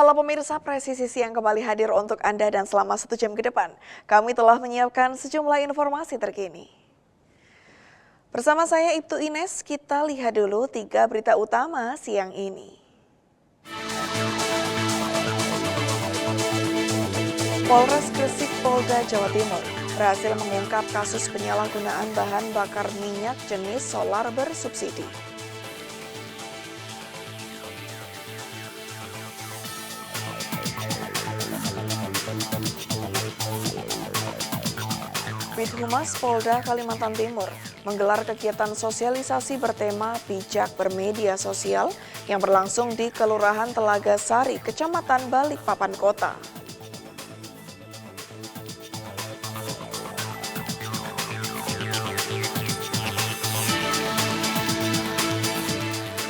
Halo pemirsa, Presisi Siang kembali hadir untuk Anda dan selama 1 jam ke depan, kami telah menyiapkan sejumlah informasi terkini. Bersama saya Ibtu Ines, kita lihat dulu 3 berita utama siang ini. Polres Gresik, Polda Jawa Timur berhasil mengungkap kasus penyalahgunaan bahan bakar minyak jenis solar bersubsidi. Bithumas Polda Kalimantan Timur menggelar kegiatan sosialisasi bertema bijak bermedia sosial yang berlangsung di Kelurahan Telaga Sari, Kecamatan Balikpapan Kota.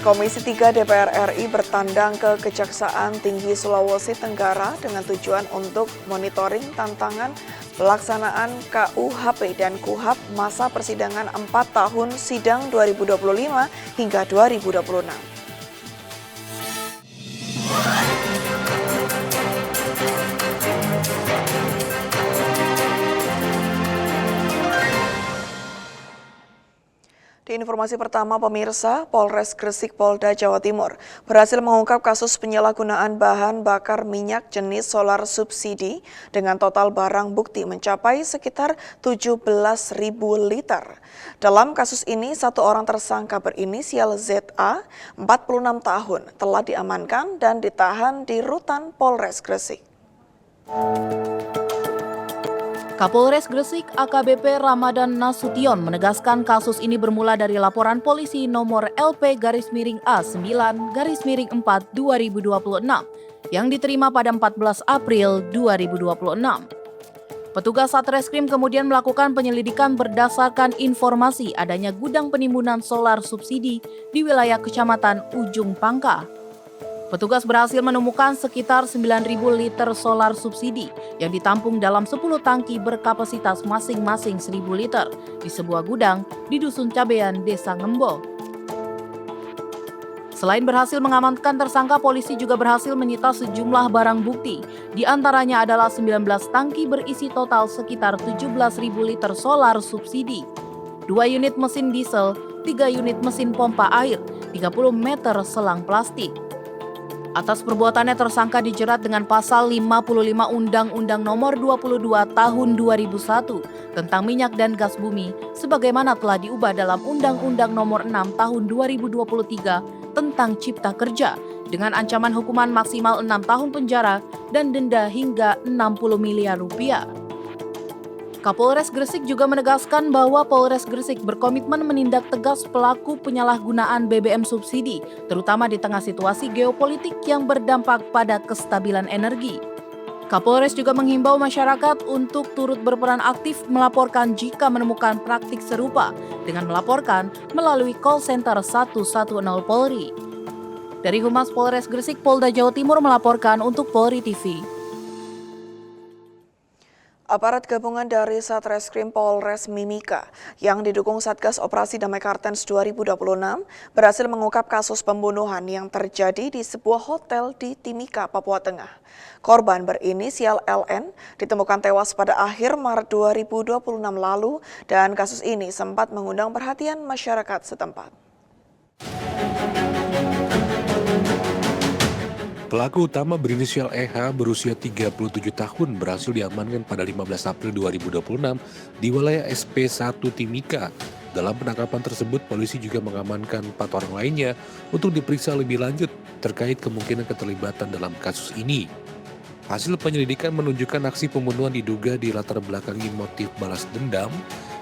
Komisi 3 DPR RI bertandang ke Kejaksaan Tinggi Sulawesi Tenggara dengan tujuan untuk monitoring tantangan pelaksanaan KUHP dan KUHAP masa persidangan 4 tahun sidang 2025 hingga 2026. Di informasi pertama pemirsa, Polres Gresik Polda Jawa Timur berhasil mengungkap kasus penyalahgunaan bahan bakar minyak jenis solar subsidi dengan total barang bukti mencapai sekitar 17.000 liter. Dalam kasus ini, 1 orang tersangka berinisial ZA, 46 tahun, telah diamankan dan ditahan di Rutan Polres Gresik. Kapolres Gresik AKBP Ramadan Nasution menegaskan kasus ini bermula dari laporan polisi nomor LP-A9-4-2026 yang diterima pada 14 April 2026. Petugas Satreskrim kemudian melakukan penyelidikan berdasarkan informasi adanya gudang penimbunan solar subsidi di wilayah Kecamatan Ujung Pangkah. Petugas berhasil menemukan sekitar 9.000 liter solar subsidi yang ditampung dalam 10 tangki berkapasitas masing-masing 1.000 liter di sebuah gudang di Dusun Cabean, Desa Ngembo. Selain berhasil mengamankan tersangka, polisi juga berhasil menyita sejumlah barang bukti. Di antaranya adalah 19 tangki berisi total sekitar 17.000 liter solar subsidi, 2 unit mesin diesel, 3 unit mesin pompa air, 30 meter selang plastik. Atas perbuatannya tersangka dijerat dengan pasal 55 Undang-Undang Nomor 22 Tahun 2001 tentang minyak dan gas bumi sebagaimana telah diubah dalam Undang-Undang Nomor 6 Tahun 2023 tentang Cipta Kerja dengan ancaman hukuman maksimal 6 tahun penjara dan denda hingga 60 miliar rupiah. Kapolres Gresik juga menegaskan bahwa Polres Gresik berkomitmen menindak tegas pelaku penyalahgunaan BBM subsidi, terutama di tengah situasi geopolitik yang berdampak pada kestabilan energi. Kapolres juga menghimbau masyarakat untuk turut berperan aktif melaporkan jika menemukan praktik serupa dengan melaporkan melalui call center 110 Polri. Dari Humas Polres Gresik, Polda Jawa Timur melaporkan untuk Polri TV. Aparat gabungan dari Satreskrim Polres Mimika yang didukung Satgas Operasi Damai Kartens 2026 berhasil mengungkap kasus pembunuhan yang terjadi di sebuah hotel di Timika, Papua Tengah. Korban berinisial LN ditemukan tewas pada akhir Maret 2026 lalu dan kasus ini sempat mengundang perhatian masyarakat setempat. Pelaku utama berinisial EH berusia 37 tahun berhasil diamankan pada 15 April 2026 di wilayah SP1 Timika. Dalam penangkapan tersebut, polisi juga mengamankan 4 orang lainnya untuk diperiksa lebih lanjut terkait kemungkinan keterlibatan dalam kasus ini. Hasil penyelidikan menunjukkan aksi pembunuhan diduga dilatar belakangi motif balas dendam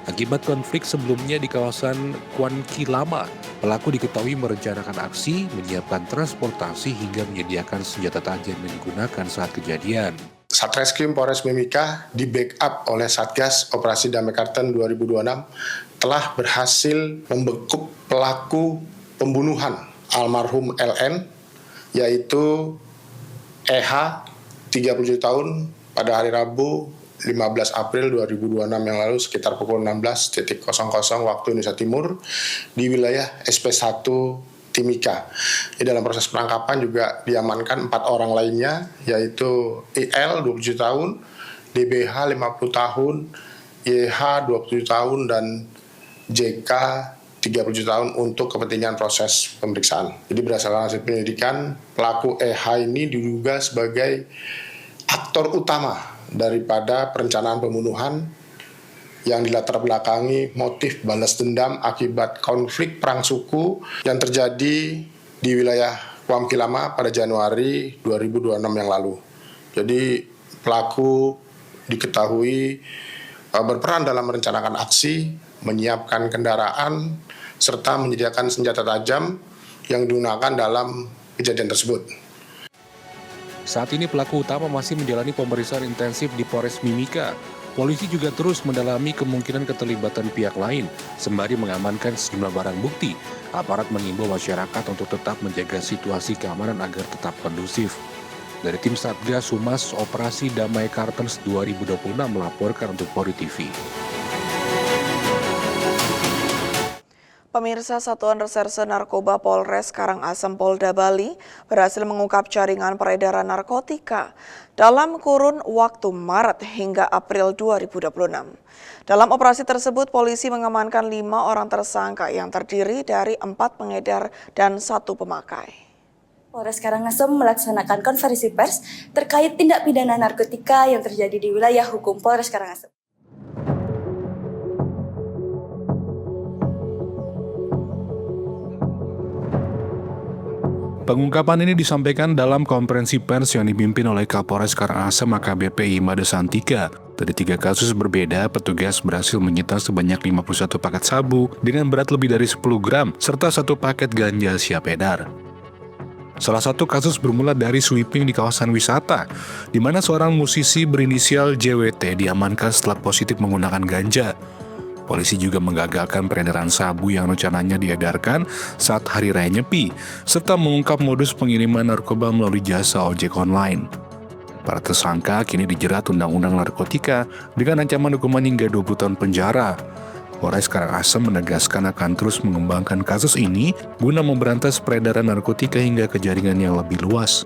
akibat konflik sebelumnya di kawasan Kuanki Lama. Pelaku diketahui merencanakan aksi, menyiapkan transportasi hingga menyediakan senjata tajam yang digunakan saat kejadian. Satreskrim Polres Mimika di backup oleh Satgas Operasi Damai Kartens 2026 telah berhasil membekuk pelaku pembunuhan almarhum LN yaitu EH 37 tahun pada hari Rabu 15 April 2026 yang lalu sekitar pukul 16.00 waktu Indonesia Timur di wilayah SP1 Timika. Di dalam proses penangkapan juga diamankan 4 orang lainnya, yaitu IL 27 tahun, DBH 50 tahun, YH 27 tahun, dan JK 37 tahun untuk kepentingan proses pemeriksaan. Jadi berdasarkan hasil penyelidikan, pelaku EH ini diduga sebagai aktor utama daripada perencanaan pembunuhan yang dilatar belakangi motif balas dendam akibat konflik perang suku yang terjadi di wilayah Kuam Kilama pada Januari 2026 yang lalu. Jadi pelaku diketahui berperan dalam merencanakan aksi, menyiapkan kendaraan, serta menyediakan senjata tajam yang digunakan dalam kejadian tersebut. Saat ini pelaku utama masih menjalani pemeriksaan intensif di Polres Mimika. Polisi juga terus mendalami kemungkinan keterlibatan pihak lain, sembari mengamankan sejumlah barang bukti. Aparat mengimbau masyarakat untuk tetap menjaga situasi keamanan agar tetap kondusif. Dari tim Satgas Humas Operasi Damai Kartens 2026 melaporkan untuk Polri TV. Pemirsa, Satuan Reserse Narkoba Polres Karangasem Polda Bali berhasil mengungkap jaringan peredaran narkotika dalam kurun waktu Maret hingga April 2026. Dalam operasi tersebut, polisi mengamankan 5 orang tersangka yang terdiri dari 4 pengedar dan 1 pemakai. Polres Karangasem melaksanakan konferensi pers terkait tindak pidana narkotika yang terjadi di wilayah hukum Polres Karangasem. Pengungkapan ini disampaikan dalam konferensi pers yang dipimpin oleh Kapolres Karangasem AKBP Imade Santika. Dari 3 kasus berbeda, petugas berhasil menyita sebanyak 51 paket sabu dengan berat lebih dari 10 gram, serta 1 paket ganja siap edar. Salah satu kasus bermula dari sweeping di kawasan wisata, di mana seorang musisi berinisial JWT diamankan setelah positif menggunakan ganja. Polisi juga menggagalkan peredaran sabu yang rencananya diedarkan saat Hari Raya Nyepi, serta mengungkap modus pengiriman narkoba melalui jasa ojek online. Para tersangka kini dijerat Undang-Undang Narkotika dengan ancaman hukuman hingga 20 tahun penjara. Polres Karangasem menegaskan akan terus mengembangkan kasus ini guna memberantas peredaran narkotika hingga ke jaringan yang lebih luas.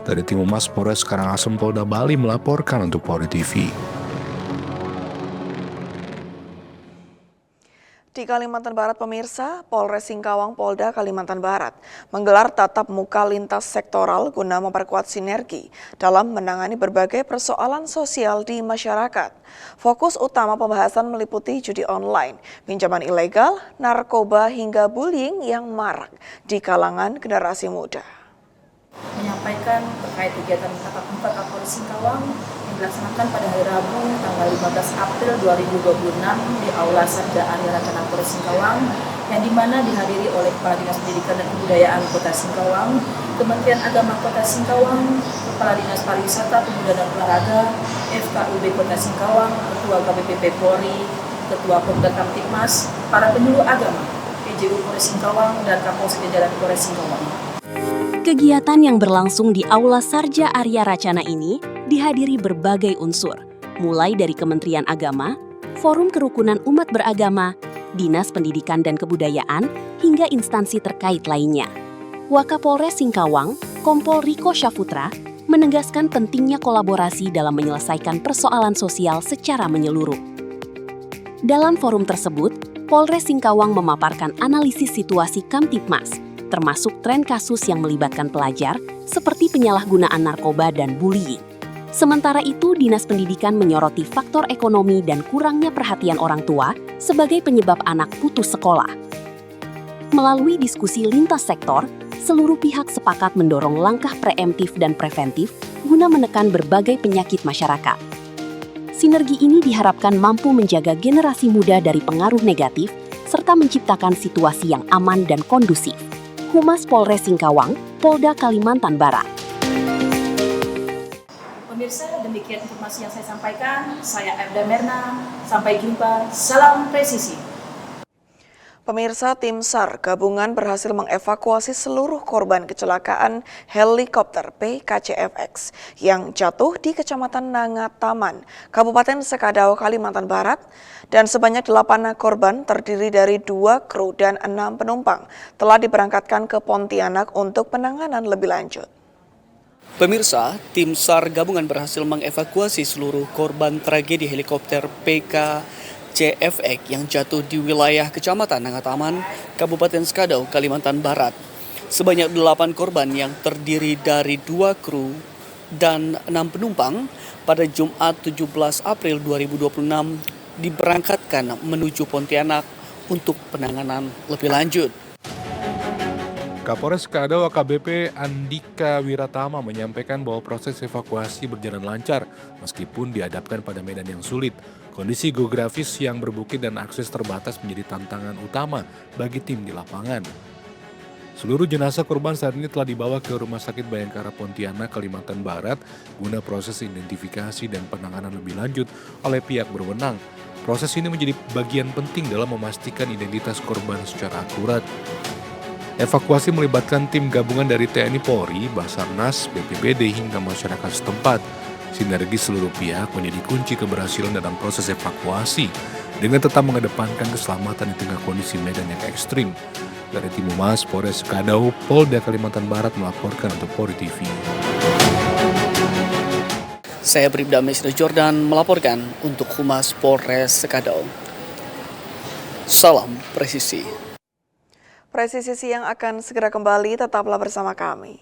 Dari tim Humas Polres Karangasem Polda Bali melaporkan untuk Polri TV. Di Kalimantan Barat, pemirsa, Polres Singkawang Polda Kalimantan Barat menggelar tatap muka lintas sektoral guna memperkuat sinergi dalam menangani berbagai persoalan sosial di masyarakat. Fokus utama pembahasan meliputi judi online, pinjaman ilegal, narkoba hingga bullying yang marak di kalangan generasi muda. Menyampaikan terkait kegiatan tatap muka Kapolres Singkawang yang dilaksanakan pada hari Rabu tanggal 15 April 2026 di Aula Sarja Arya Racana Polres Singkawang, yang dimana dihadiri oleh Kepala Dinas Pendidikan dan Kebudayaan Kota Singkawang, Kementerian Agama Kota Singkawang, Kepala Dinas Pariwisata, Pemuda dan Olahraga, FKUB Kota Singkawang, Ketua KPPP Polri, Ketua Pemda Kamtibmas, para penyuluh agama, PJU Polres Singkawang, dan Kapolsek jajaran Polres Singkawang. Kegiatan yang berlangsung di Aula Sarja Arya Racana ini dihadiri berbagai unsur, mulai dari Kementerian Agama, Forum Kerukunan Umat Beragama, Dinas Pendidikan dan Kebudayaan, hingga instansi terkait lainnya. Wakapolres Singkawang, Kompol Riko Syaputra, menegaskan pentingnya kolaborasi dalam menyelesaikan persoalan sosial secara menyeluruh. Dalam forum tersebut, Polres Singkawang memaparkan analisis situasi Kamtibmas, termasuk tren kasus yang melibatkan pelajar seperti penyalahgunaan narkoba dan bullying. Sementara itu, Dinas Pendidikan menyoroti faktor ekonomi dan kurangnya perhatian orang tua sebagai penyebab anak putus sekolah. Melalui diskusi lintas sektor, seluruh pihak sepakat mendorong langkah preemptif dan preventif guna menekan berbagai penyakit masyarakat. Sinergi ini diharapkan mampu menjaga generasi muda dari pengaruh negatif serta menciptakan situasi yang aman dan kondusif. Humas Polres Singkawang, Polda Kalimantan Barat. Pemirsa, demikian informasi yang saya sampaikan. Saya Erda Merna. Sampai jumpa. Salam presisi. Pemirsa, tim SAR gabungan berhasil mengevakuasi seluruh korban kecelakaan helikopter PKCFX yang jatuh di Kecamatan Nangataman, Kabupaten Sekadau, Kalimantan Barat. Dan sebanyak 8 korban terdiri dari 2 kru dan 6 penumpang telah diberangkatkan ke Pontianak untuk penanganan lebih lanjut. Pemirsa, tim SAR gabungan berhasil mengevakuasi seluruh korban tragedi helikopter PKCFX yang jatuh di wilayah Kecamatan Nangataman, Kabupaten Sekadau, Kalimantan Barat. Sebanyak 8 korban yang terdiri dari 2 kru dan 6 penumpang pada Jumat 17 April 2026 diberangkatkan menuju Pontianak untuk penanganan lebih lanjut. Kapolres Sekadau AKBP Andika Wiratama menyampaikan bahwa proses evakuasi berjalan lancar meskipun dihadapkan pada medan yang sulit. Kondisi geografis yang berbukit dan akses terbatas menjadi tantangan utama bagi tim di lapangan. Seluruh jenazah korban saat ini telah dibawa ke Rumah Sakit Bayangkara Pontianak, Kalimantan Barat guna proses identifikasi dan penanganan lebih lanjut oleh pihak berwenang. Proses ini menjadi bagian penting dalam memastikan identitas korban secara akurat. Evakuasi melibatkan tim gabungan dari TNI Polri, Basarnas, BPBD hingga masyarakat setempat. Sinergi seluruh pihak menjadi kunci keberhasilan dalam proses evakuasi dengan tetap mengedepankan keselamatan di tengah kondisi medan yang ekstrim. Dari Tim Humas Polres Sekadau, Polda Kalimantan Barat melaporkan untuk Polri TV. Saya Bribda Mesno Jordan melaporkan untuk Humas Polres Sekadau. Salam presisi. Presisi Siang akan segera kembali, tetaplah bersama kami.